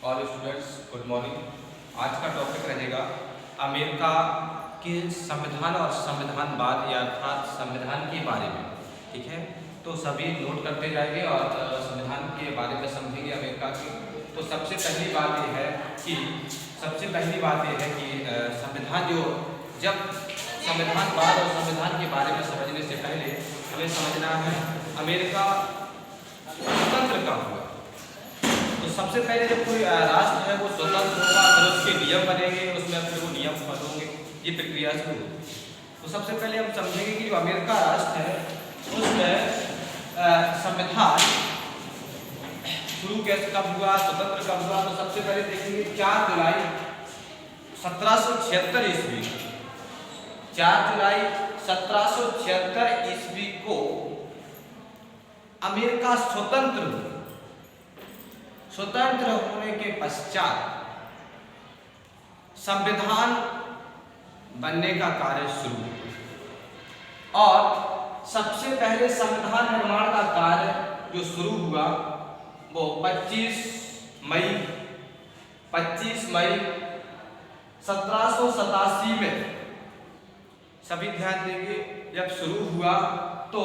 All students good morning. आज का topic रहेगा अमेरिका के संविधान और संविधानवाद या अर्थात संविधान के बारे में। ठीक है, तो सभी नोट करते जाएंगे और संविधान के बारे में समझेंगे अमेरिका के। तो सबसे पहली बात यह है कि संविधान जो जब संविधानवाद और संविधान के बारे में समझने से पहले हमें समझना है अमेरिका स्वतंत्र कब हुआ। तो सबसे पहले जब कोई राष्ट्र है वो स्वतंत्र होगा, फिर उसके नियम बनेंगे, उसमें फिर वो नियम फॉलो होंगे, ये प्रक्रिया शुरू होगी। तो सबसे पहले हम समझेंगे कि जो अमेरिका राष्ट्र है उसमें संविधान शुरू कैसे कब हुआ, स्वतंत्र कब हुआ। तो सबसे पहले देखेंगे 4 जुलाई 1776 ईस्वी, 4 जुलाई 1776 ईस्वी को अमेरिका स्वतंत्र होने के पश्चात संविधान बनने का कार्य शुरू हुआ और सबसे पहले संविधान निर्माण का कार्य जो शुरू हुआ वो 25 मई 1787 में। सभी ध्यान देंगे, जब शुरू हुआ तो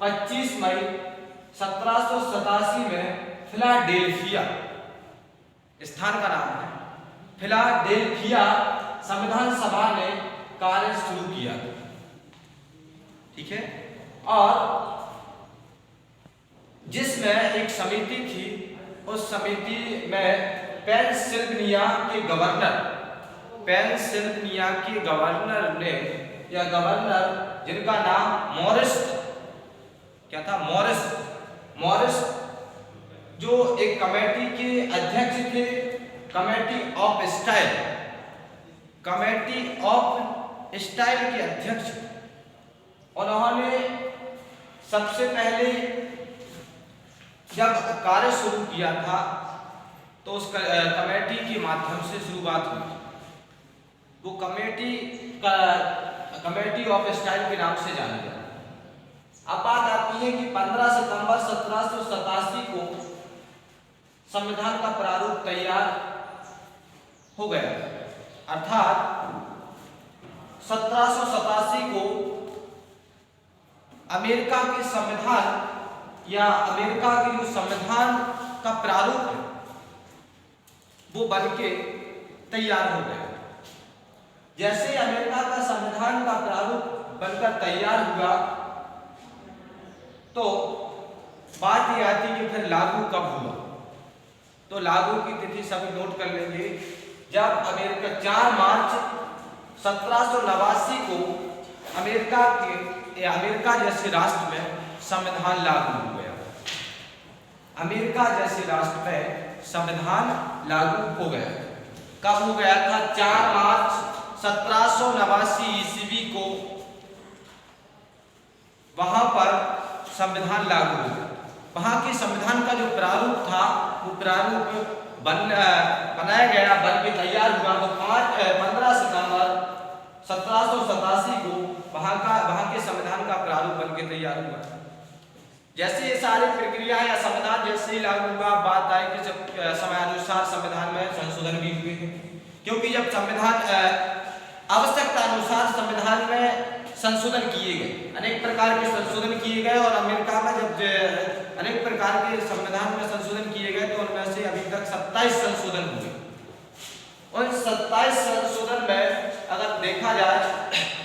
25 मई 1787 में फिलाडेल्फिया स्थान का नाम है, फिलाडेल्फिया संविधान सभा ने कार्य शुरू किया। ठीक है, और जिसमें एक समिति थी, उस समिति में पेंसिल्वेनिया के गवर्नर ने या गवर्नर जिनका नाम मॉरिस क्या था, मॉरिस जो एक कमेटी के अध्यक्ष थे, कमेटी ऑफ स्टाइल के अध्यक्ष। उन्होंने सबसे पहले जब कार्य शुरू किया था तो उस कमेटी के माध्यम से शुरुआत हुई। वो कमेटी ऑफ स्टाइल के नाम से जाना जाता। अब बात आती है कि 15 सितंबर 1787 को संविधान का प्रारूप तैयार हो गया, अर्थात 1787 को अमेरिका के संविधान या अमेरिका के जो संविधान का प्रारूप है वो बनके तैयार हो गया। जैसे अमेरिका का संविधान का प्रारूप बनकर तैयार हुआ तो बात यह आती कि फिर लागू कब हुआ। तो लागू की तिथि सभी नोट कर लेंगे। जब अमेरिका 4 मार्च 1789 को अमेरिका जैसे राष्ट्र में संविधान लागू हो गया। अमेरिका जैसे राष्ट्र में संविधान लागू हो गया। कब हो गया था? 4 मार्च 1789 ईस्वी को वहां पर संविधान लागू हो गया। वहां के संविधान का जो प्रारूप था वो प्रारूप बनाया गया, बन के तैयार हुआ। तो 15 सितंबर 1787 को वहां के संविधान का प्रारूप बन के तैयार हुआ। जैसे ये सारी प्रक्रियाएं या संविधान जैसे ही लागू हुआ, बात आई कि जब समयानुसार संविधान में संशोधन भी हुए हैं, क्योंकि जब संविधान आवश्यकता अनुसार संविधान में संशोधन किए गए, अनेक प्रकार के संशोधन किए गए। और अमेरिका में जब अनेक प्रकार के संविधान में संशोधन किए गए तो उनमें से अभी तक 27 संशोधन हुए। उन 27 संशोधन में अगर देखा जाए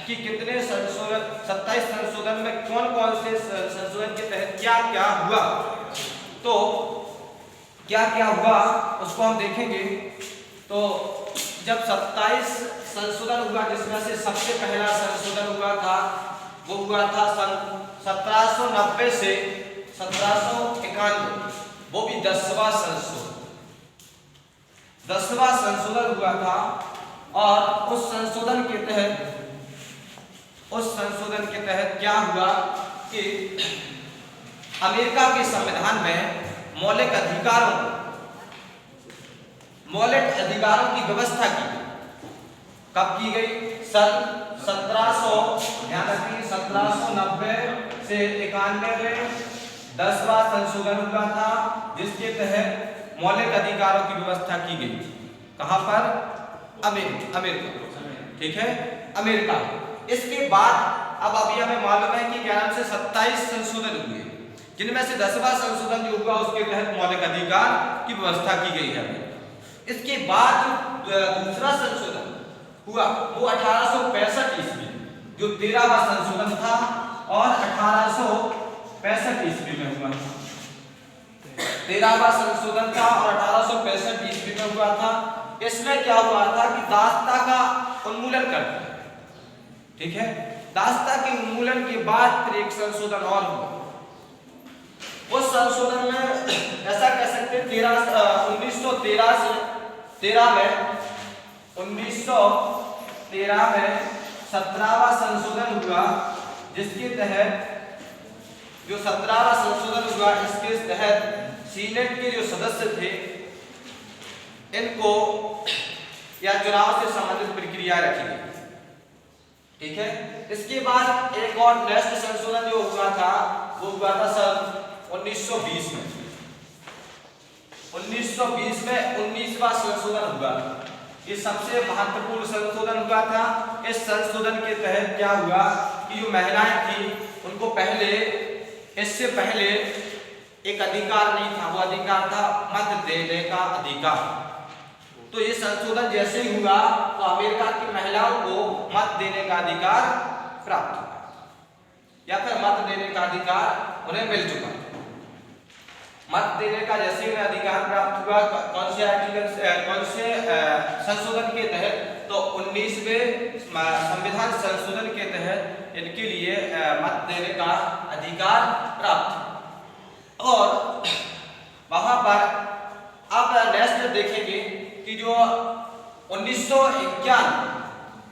कि कितने 27 संशोधन में कौन कौन से संशोधन के तहत क्या क्या हुआ, तो क्या क्या हुआ उसको हम देखेंगे। तो जब 27 संशोधन हुआ, जिसमें से सबसे पहला संशोधन हुआ था वो हुआ था सन 1790 से 1791, वो भी 10वां संशोधन हुआ था। और उस संशोधन के तहत क्या हुआ कि अमेरिका के संविधान में मौलिक अधिकारों की व्यवस्था की गई। कब की गई? सन 1790 से 91 में 10वां संशोधन हुआ था, जिसके तहत मौलिक अधिकारों की व्यवस्था की गई थी। कहां पर? अमेरिका, ठीक है, अमेरिका। इसके बाद अब अभी हमें मालूम है कि 11 से 27 संशोधन हुए, जिनमें से 10वां संशोधन जो हुआ उसके तहत मौलिक अधिकार की व्यवस्था की गई है। इसके बाद दूसरा संशोधन हुआ वो 1865 ईस्वी, जो 13वां संशोधन था और 1865 ईस्वी में हुआ था। 13वां संशोधन था और 1865 ईस्वी में हुआ था। इसमें क्या हुआ था कि दासता का उन्मूलन कर दिया, ठीक है। दासता के उन्मूलन के बाद फिर एक संशोधन और हुआ। उस संशोधन में ऐसा कह सकते हैं 1913 से 1913 में 17वां संशोधन हुआ, जिसके तहत जो 17वां संशोधन हुआ इसके तहत सीनेट के जो सदस्य थे इनको या चुनाव से संबंधित प्रक्रिया रखी गई, ठीक है। इसके बाद एक और नेक्स्ट संशोधन जो हुआ था वो हुआ था सन 1920 में। 1920 में 19वां संशोधन हुआ। ये सबसे महत्वपूर्ण संशोधन हुआ था। इस संशोधन के तहत क्या हुआ कि जो महिलाएं थी उनको इससे पहले एक अधिकार नहीं था, वो अधिकार था मत देने का अधिकार। तो ये संशोधन जैसे ही हुआ तो अमेरिका की महिलाओं को मत देने का अधिकार प्राप्त हुआ, या फिर मत देने का अधिकार उन्हें मिल चुका। मत देने का जैसे ही अधिकार प्राप्त हुआ, कौन से संशोधन के तहत? तो 19वें संविधान संशोधन के तहत इनके लिए मत देने का अधिकार प्राप्त। और वहां पर अब नेक्स्ट देखेंगे कि जो 1951,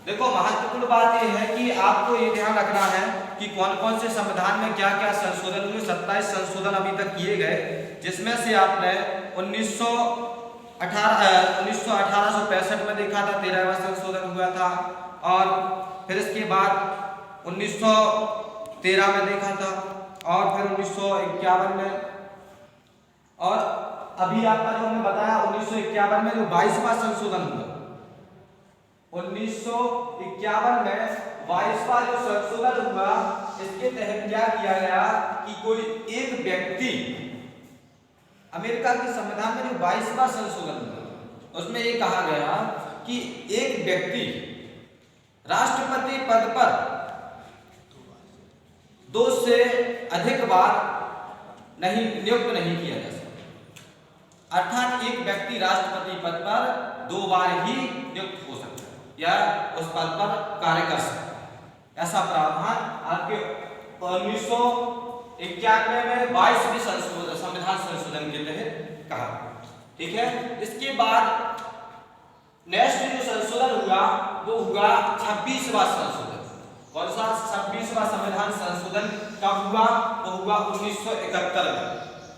देखो महत्वपूर्ण बात यह है कि आपको ये ध्यान रखना है कि कौन कौन से संविधान में क्या क्या संशोधन हुए। 27 संशोधन अभी तक किए गए, जिसमें से आपने 1865 में देखा था 13वां संशोधन हुआ था, और फिर इसके बाद 1913 में देखा था, और फिर 1951 में, और अभी आपका जो हमने बताया 1951 में जो 22वां संशोधन हुआ। 1951 में 22वां जो संशोधन हुआ, इसके तहत क्या किया गया कि कोई एक व्यक्ति, अमेरिका के संविधान में जो 22वां संशोधन हुआ उसमें ये कहा गया कि एक व्यक्ति राष्ट्रपति पद पर 2 से अधिक बार नियुक्त नहीं किया जा सकता। अर्थात एक व्यक्ति राष्ट्रपति पद पर 2 बार ही नियुक्त हो सकता है या उस पद पर कार्य कर सकता है। ऐसा प्रावधान आपके 1991 में 22वें संविधान संशोधन के तहत कहा, ठीक है। इसके बाद नेक्स्ट जो संशोधन हुआ वो हुआ 26वां संशोधन। कौन सा 26वां संविधान संशोधन कब हुआ? वो हुआ 1971 में।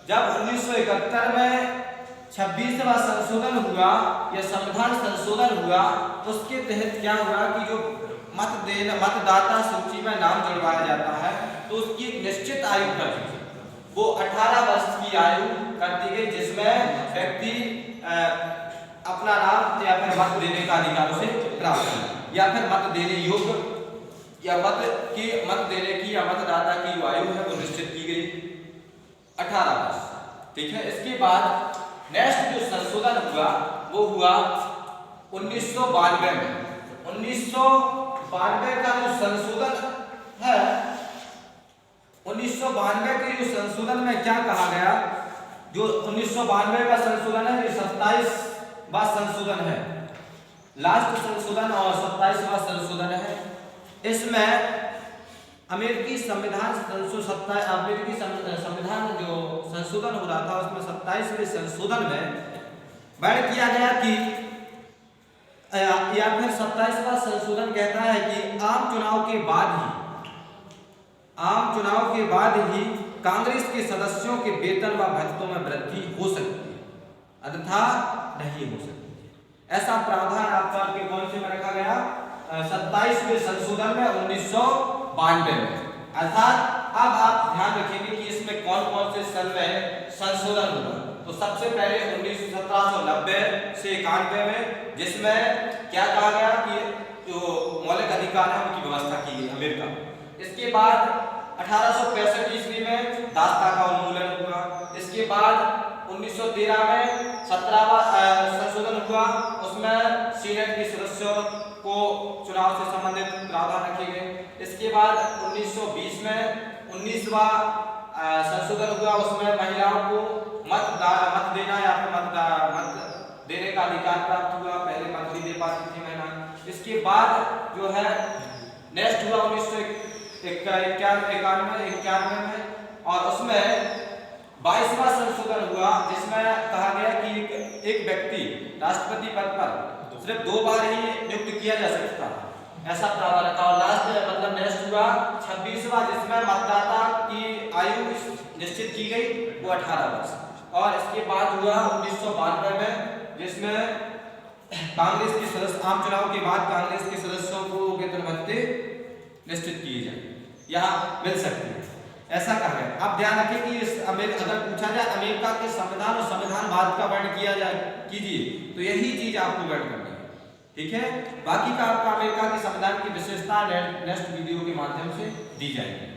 जब 1971 में 26वां संशोधन हुआ या संविधान संशोधन हुआ, उसके तहत क्या हुआ कि जो मतदाता सूची में नाम जुड़वाया जाता है तो उसकी एक निश्चित आयु कर दी गई, वो 18 वर्ष की आयु कर दी गई, जिसमें व्यक्ति अपना नाम या फिर मत देने का अधिकार उसे प्राप्त है, या फिर मत देने योग्य या मत देने की या मतदाता की जो आयु है वो निश्चित की गई 18 वर्ष, ठीक है। इसके बाद नेक्स्ट जो संशोधन हुआ वो हुआ 1992 में। 1992 का जो संशोधन है, 1992 के जो संशोधन में क्या कहा गया, जो 1992 का संशोधन है ये 27वां संशोधन है, लास्ट संशोधन और 27वां संशोधन है। इसमें अमेरिकी संविधान जो संशोधन हो रहा था उसमें 27वें संशोधन में बैठ किया गया कि या फिर 27वां संशोधन कहता है कि आम चुनाव के बाद ही कांग्रेस के सदस्यों के वेतन व भत्तों में वृद्धि हो सकती है, अन्यथा नहीं हो सकती। ऐसा प्रावधान आपके कौन से में रखा गया? 27वें संशोधन में 1992 में। अर्थात अब आप ध्यान रखेंगे कि इसमें कौन कौन से सन में संशोधन हुआ। तो सबसे पहले 1790 से 91 में, जिसमें क्या कहा गया कि जो मौलिक अधिकार है उनकी व्यवस्था की गई अमेरिका। इसके बाद 1865 ईस्वी में दासता का उन्मूलन हुआ। इसके बाद 1913 में 17वां संशोधन हुआ, उसमें सीनेट के सदस्यों को चुनाव से संबंधित प्रावधान रखे गए। इसके बाद 1920 में 19वां संशोधन हुआ, उसमें महिलाओं को मत देना या फिर मत देने का अधिकार प्राप्त हुआ। पहले मत नहीं दे पाती थी महिला। इसके बाद जो है नेक्स्ट हुआ 1991 में, और उसमें 22वां संशोधन हुआ, जिसमें कहा गया कि एक व्यक्ति राष्ट्रपति पद पर सिर्फ 2 बार ही नियुक्त किया जा सकता है, ऐसा प्रावधान रखा। और लास्ट मतलब नेक्स्ट हुआ 26वां, जिसमें मतदाता की आयु निश्चित की गई वो 18 वर्ष। और इसके बाद हुआ 1992 में, जिसमें कांग्रेस के सदस्य आम चुनाव के बाद कांग्रेस के सदस्यों को वेतन भत्ते निश्चित किए जाए, यहाँ मिल सकते हैं, ऐसा कहा गया। अब ध्यान रखें कि इस अगर पूछा जाए अमेरिका के संविधान और संविधानवाद का वर्ण किया जाए कीजिए, तो यही चीज आपको वर्ण करनी है, ठीक है। बाकी का आपका अमेरिका के संविधान की विशेषता नेक्स्ट वीडियो के माध्यम से दी जाएगी।